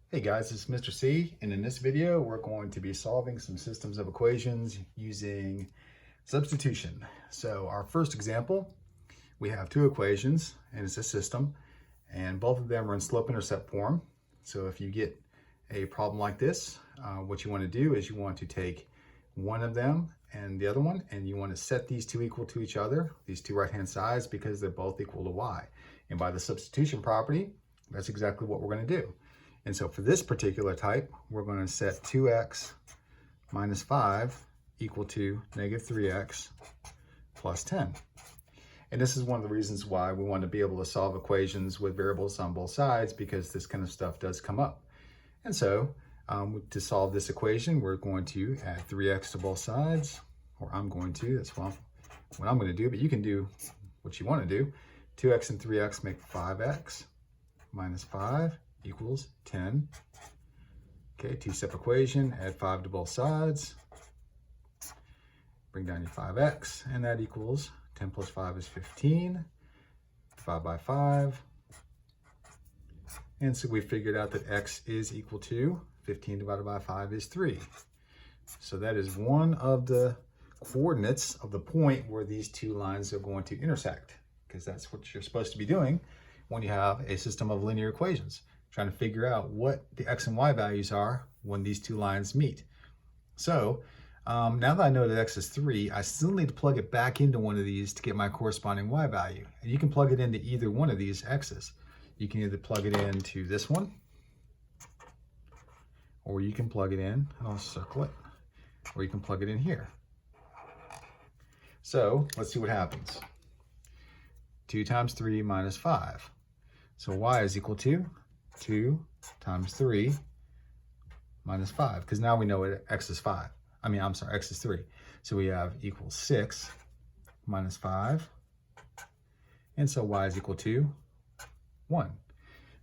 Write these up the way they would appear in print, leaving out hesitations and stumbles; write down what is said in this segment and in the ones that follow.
Hey guys, this is Mr. C, and in this video we're going to be solving some systems of equations using substitution. So our first example, we have two equations and it's a system, and both of them are in slope-intercept form. So if you get a problem like this, what you want to do is you want to take one of them and the other one, and you want to set these two equal to each other, these two right-hand sides, because they're both equal to y. And by the substitution property, that's exactly what we're going to do. And so for this particular type, we're going to set 2x minus 5 equal to negative 3x plus 10. And this is one of the reasons why we want to be able to solve equations with variables on both sides, because this kind of stuff does come up. And so to solve this equation, we're going to add 3x to both sides, or I'm going to, that's what I'm going to do, but you can do what you want to do. 2x and 3x make 5x minus 5 equals 10. Okay, two-step equation, add 5 to both sides. Bring down your 5x, and that equals 10 plus 5 is 15. Divide by 5. And so we figured out that x is equal to 15 divided by 5 is 3. So that is one of the coordinates of the point where these two lines are going to intersect, because that's what you're supposed to be doing when you have a system of linear equations, trying to figure out what the x and y values are when these two lines meet. So now that I know that x is 3, I still need to plug it back into one of these to get my corresponding y value. And you can plug it into either one of these x's. You can either plug it into this one, or you can plug it in, I'll circle it, or you can plug it in here. So let's see what happens. 2 times 3 minus 5. So y is equal to 2 times 3 minus 5, because now we know what x is 5. X is 3. So we have equals 6 minus 5. And so y is equal to 1.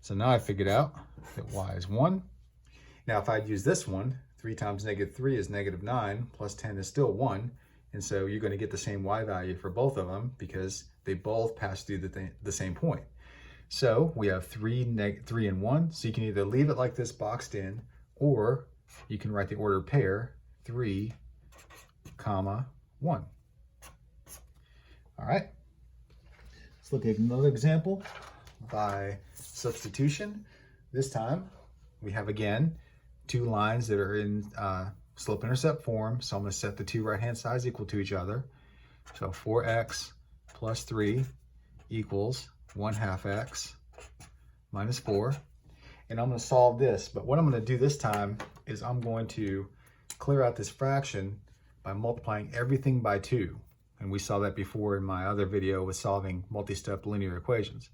So now I figured out that y is 1. Now if I'd use this one, 3 times negative 3 is negative 9, plus 10 is still 1. And so you're going to get the same y value for both of them because they both pass through the same point. So we have 3 and 1. So you can either leave it like this boxed in, or you can write the ordered pair 3, comma 1. All right. Let's look at another example by substitution. This time we have again two lines that are in slope-intercept form. So I'm going to set the two right-hand sides equal to each other. So 4x plus 3 equals 1/2 x minus 4. And I'm going to solve this. But what I'm going to do this time is I'm going to clear out this fraction by multiplying everything by 2. And we saw that before in my other video with solving multi-step linear equations.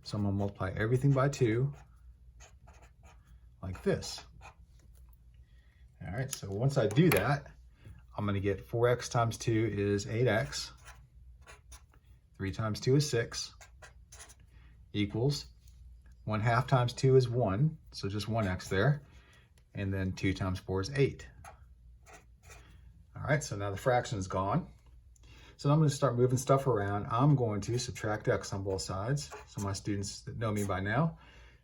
So I'm going to multiply everything by 2 like this. All right, so once I do that, I'm going to get 4x times 2 is 8x. 3 times 2 is 6. Equals 1/2 times 2 is 1, so just 1x there. And then 2 times 4 is 8. All right, so now the fraction is gone. So I'm going to start moving stuff around. I'm going to subtract x on both sides. So my students that know me by now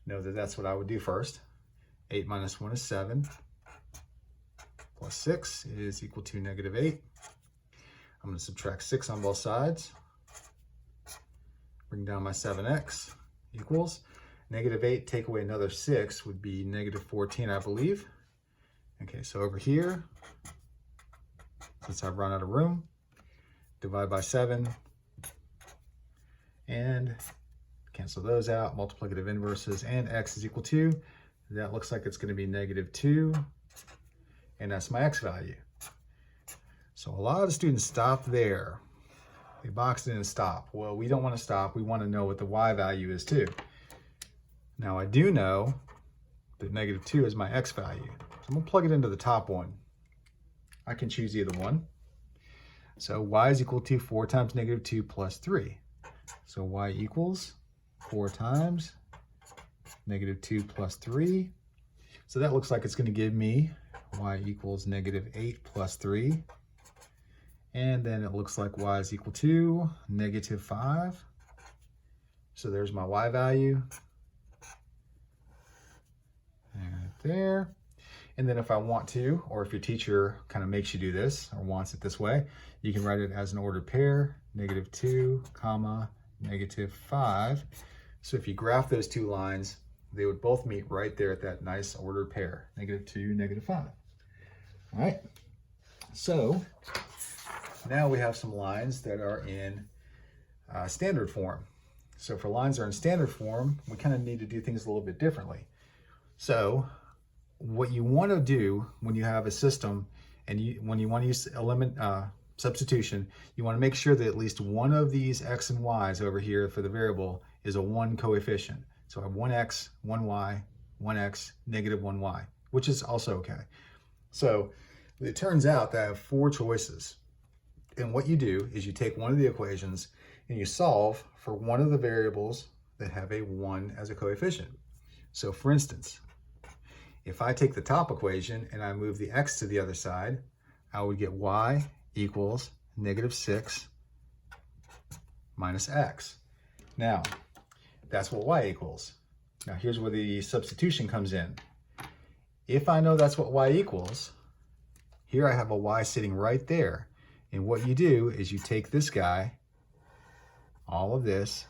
know that that's what I would do first. 8 minus 1 is 7. Plus 6 is equal to negative 8. I'm going to subtract 6 on both sides. Bring down my 7x equals negative 8, take away another 6 would be negative 14, I believe. Okay, so over here, since I've run out of room, divide by 7 and cancel those out, multiplicative inverses, and x is equal to, that looks like it's going to be negative 2, and that's my x value. So a lot of students stop there. They boxed in and stop. Well, we don't want to stop. We want to know what the y value is too. Now I do know that negative 2 is my x value. So I'm going to plug it into the top one. I can choose either one. So y is equal to 4 times negative 2 plus 3. So y equals 4 times negative 2 plus 3. So that looks like it's going to give me y equals negative 8 plus 3. And then it looks like y is equal to negative 5. So there's my y value. there. And then if I want to, or if your teacher kind of makes you do this or wants it this way, you can write it as an ordered pair, -2, comma, -5. So if you graph those two lines, they would both meet right there at that nice ordered pair, -2, -5. All right, so now we have some lines that are in standard form. So for lines that are in standard form, we kind of need to do things a little bit differently. So what you want to do when you have a system and when you want to use substitution, you want to make sure that at least one of these x and y's over here for the variable is a 1 coefficient. So I have 1x, 1y, 1x, -1y, which is also okay. So it turns out that I have 4 choices. And what you do is you take one of the equations and you solve for one of the variables that have a 1 as a coefficient. So for instance, if I take the top equation and I move the x to the other side, I would get y equals -6 minus x. Now, that's what y equals. Now here's where the substitution comes in. If I know that's what y equals, here I have a y sitting right there. And what you do is you take this guy, all of this,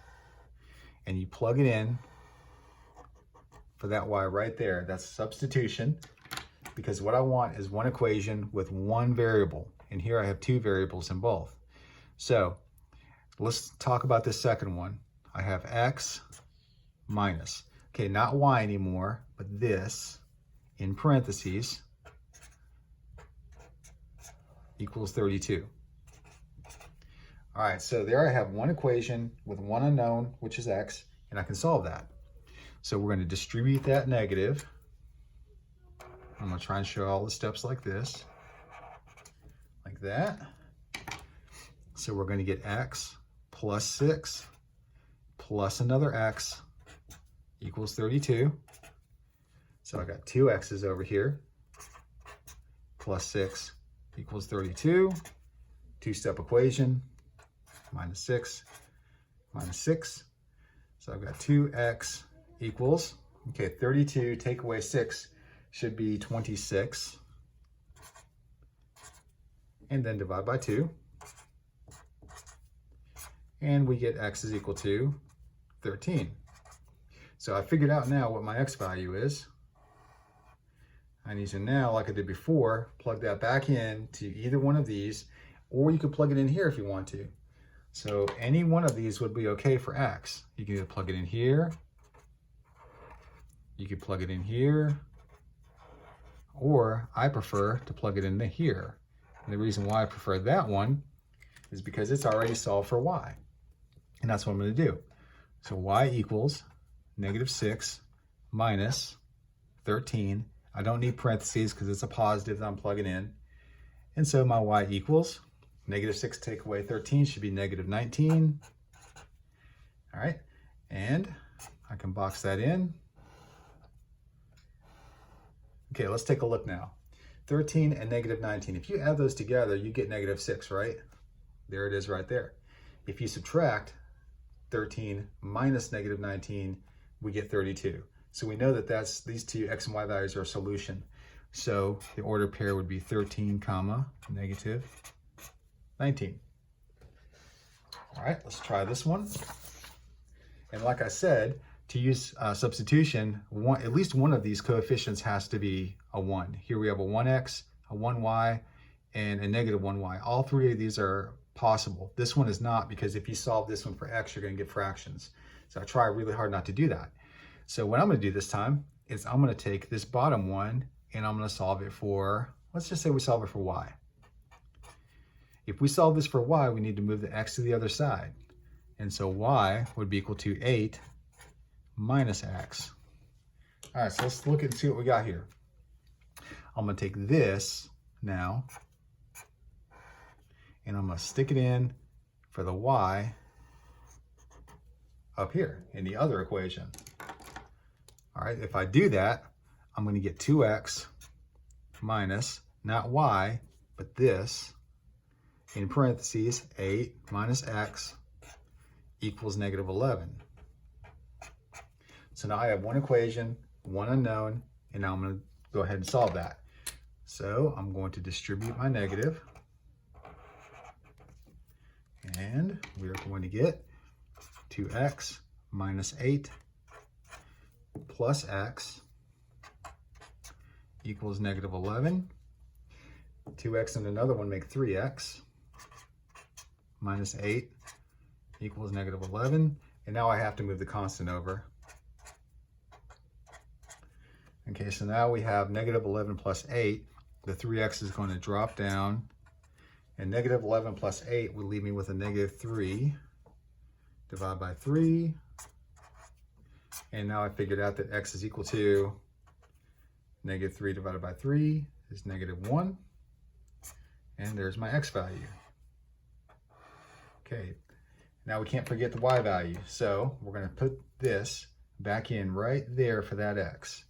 and you plug it in for that y right there. That's substitution, because what I want is one equation with one variable. And here I have 2 variables in both. So let's talk about this second one. I have x minus, okay, not y anymore, but this in parentheses equals 32. All right, so there I have one equation with one unknown, which is x, and I can solve that. So we're going to distribute that negative. I'm going to try and show all the steps like this, like that. So we're going to get x plus 6 plus another x equals 32. So I got 2 x's over here, plus 6 equals 32. 2-step equation, -6 minus 6. So I've got 2x equals, okay, 32 take away 6 should be 26. And then divide by 2. And we get x is equal to 13. So I figured out now what my x value is. I need to now, like I did before, plug that back in to either one of these, or you could plug it in here if you want to. So any one of these would be okay for x. You can either plug it in here, you could plug it in here, or I prefer to plug it into here. And the reason why I prefer that one is because it's already solved for y. And that's what I'm going to do. So y equals -6 minus 13. I don't need parentheses because it's a positive that I'm plugging in. And so my y equals -6 take away 13 should be -19. All right, and I can box that in. Okay, let's take a look now. 13 and -19. If you add those together, you get -6, right? There it is right there. If you subtract 13 minus -19, we get 32. So we know that these two x and y values are a solution. So the ordered pair would be 13, comma, -19. All right, let's try this one. And like I said, to use substitution, at least one of these coefficients has to be a 1. Here we have a 1x, a 1y, and a -1y. All 3 of these are possible. This one is not, because if you solve this one for x, you're going to get fractions. So I try really hard not to do that. So what I'm going to do this time is I'm going to take this bottom one and I'm going to solve it for, let's just say we solve it for y. If we solve this for y, we need to move the x to the other side. And so y would be equal to 8 minus x. All right, so let's look and see what we got here. I'm going to take this now and I'm going to stick it in for the y up here in the other equation. All right, if I do that, I'm going to get 2x minus, not y, but this, in parentheses, 8 minus x equals -11. So now I have one equation, one unknown, And now I'm going to go ahead and solve that. So I'm going to distribute my negative. And we're going to get 2x minus 8 plus x equals negative 11. 2x and another one make 3x minus 8 equals negative 11. And now I have to move the constant over. Okay, so now we have negative 11 plus 8. The 3x is going to drop down. And negative 11 plus 8 would leave me with a negative 3. Divide by 3. And now I figured out that x is equal to negative 3 divided by 3 is negative 1. And there's my x value. Okay, now we can't forget the y value. So we're going to put this back in right there for that x.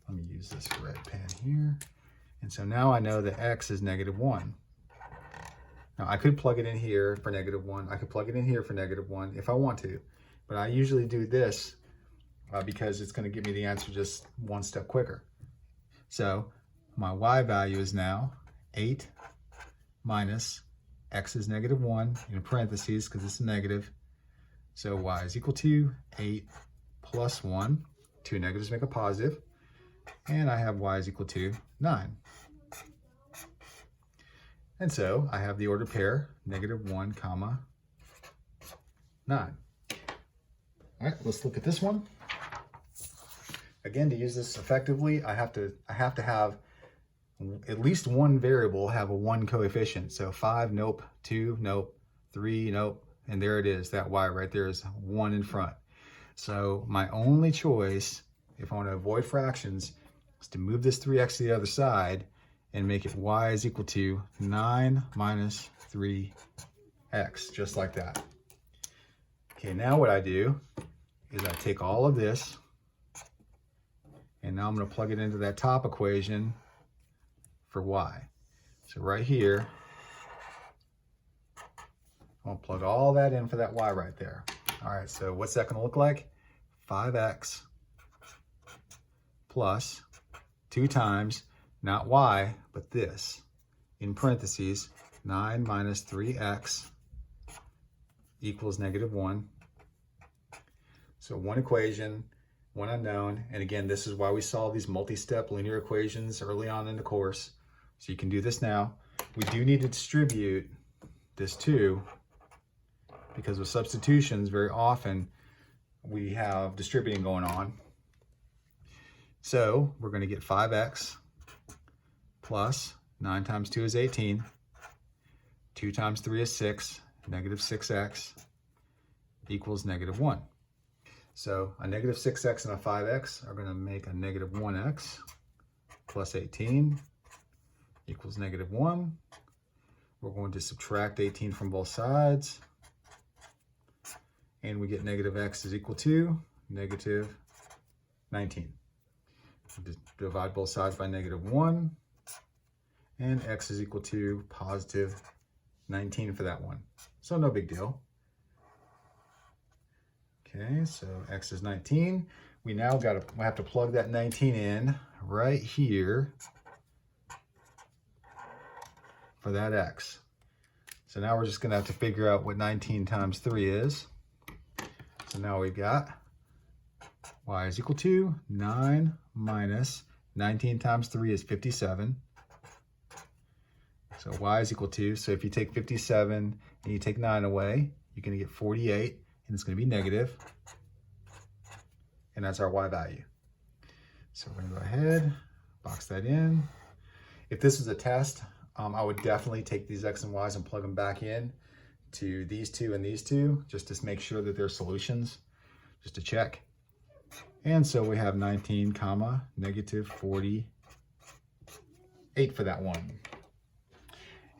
Let me use this red pen here. And so now I know that x is negative 1. Now I could plug it in here for negative 1. I could plug it in here for negative 1 if I want to. But I usually do this because it's going to give me the answer just one step quicker. So my y value is now 8 minus x is negative 1 in parentheses because it's a negative. So y is equal to 8 plus 1. Two negatives make a positive. And I have y is equal to 9. And so I have the ordered pair, negative 1, comma 9. All right, let's look at this one. Again, to use this effectively, I have to have at least one variable have a 1 coefficient. So 5, nope, 2, nope, 3, nope, and there it is. That y right there is 1 in front. So my only choice, if I want to avoid fractions, is to move this 3x to the other side and make it y is equal to 9 minus 3x, just like that. Okay, now what I do is I take all of this, and now I'm going to plug it into that top equation for y. So right here, I'm going to plug all that in for that y right there. All right, so what's that going to look like? 5x plus 2 times, not y, but this, in parentheses, 9 minus 3x equals negative 1. So one equation, one unknown, and again, this is why we solve these multi-step linear equations early on in the course. So you can do this now. We do need to distribute this too, because with substitutions, very often we have distributing going on. So we're going to get 5x plus 9 times 2 is 18. 2 times 3 is 6. Negative 6x equals negative 1. So a negative 6x and a 5x are going to make a negative 1x plus 18 equals negative 1. We're going to subtract 18 from both sides. And we get negative x is equal to negative 19. Divide both sides by negative 1. And x is equal to positive 19 for that one. So no big deal. Okay, so x is 19. We now have to plug that 19 in right here for that x. So now we're just going to have to figure out what 19 times 3 is. So now we've got y is equal to 9 minus 19 times 3 is 57. So y is equal to, so if you take 57 and you take 9 away, you're going to get 48, and it's going to be negative. And that's our y value. So we're going to go ahead, box that in. If this was a test, I would definitely take these x and y's and plug them back in to these two and these two, just to make sure that they're solutions, just to check. And so we have 19 comma negative 48 for that one.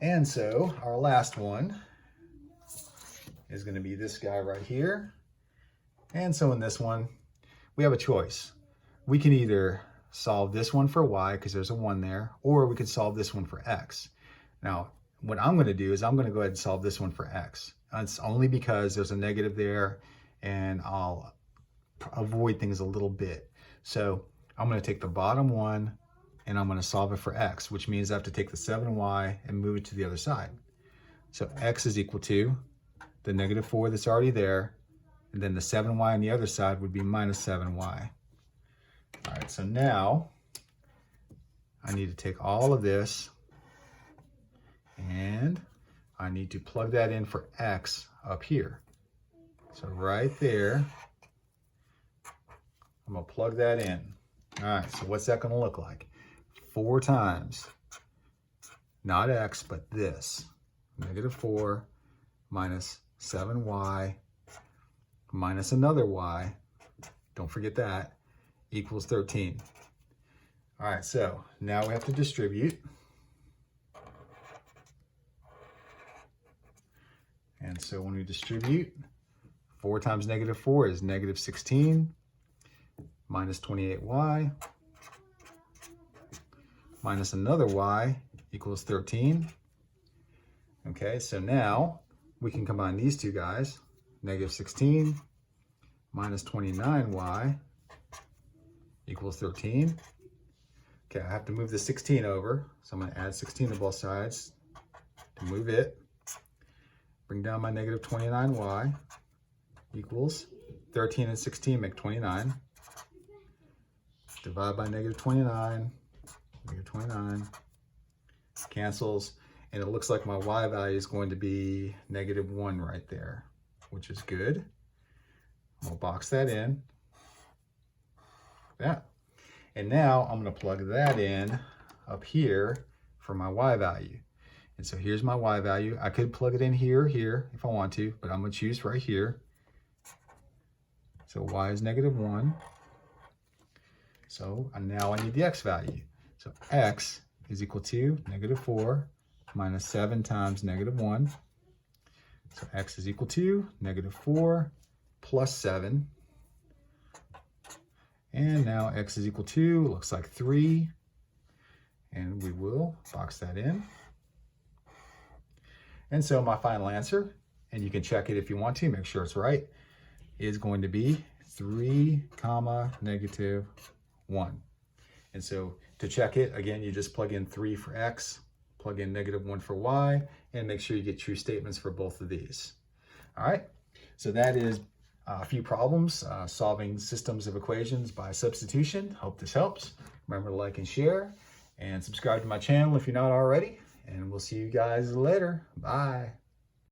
And so our last one is going to be this guy right here. And so in this one, we have a choice. We can either solve this one for y, because there's a 1 there, or we could solve this one for x. Now, what I'm going to do is I'm going to go ahead and solve this one for x. It's only because there's a negative there, and I'll avoid things a little bit. So I'm going to take the bottom one and I'm going to solve it for x, which means I have to take the 7y and move it to the other side. So x is equal to the negative 4 that's already there, and then the 7y on the other side would be minus 7y. All right, so now I need to take all of this and I need to plug that in for x up here. So right there, I'm gonna plug that in. All right, so what's that gonna look like? 4 times, not x, but this, negative 4 minus 7y minus another y, don't forget that, equals 13. All right, so now we have to distribute. And so when we distribute, 4 times negative 4 is negative 16 minus 28y minus another y equals 13. Okay, so now we can combine these two guys. Negative 16 minus 29y equals 13. Okay, I have to move the 16 over, so I'm going to add 16 to both sides to move it. Bring down my negative 29y equals 13 and 16 make 29. Divide by negative 29, negative 29, cancels, and it looks like my y value is going to be negative 1 right there, which is good. We'll box that in. Yeah. And now I'm going to plug that in up here for my y value. And so here's my y value. I could plug it in here or here if I want to, but I'm going to choose right here. So y is negative 1. So now I need the x value. So x is equal to negative 4 minus 7 times negative 1. So x is equal to negative 4 plus 7. And now x is equal to, looks like 3. And we will box that in. And so my final answer, and you can check it if you want to, make sure it's right, is going to be 3, negative 1. And so to check it, again, you just plug in 3 for x, plug in negative 1 for y, and make sure you get true statements for both of these. All right, so that is a few problems solving systems of equations by substitution. Hope this helps. Remember to like and share, and subscribe to my channel if you're not already. And we'll see you guys later. Bye.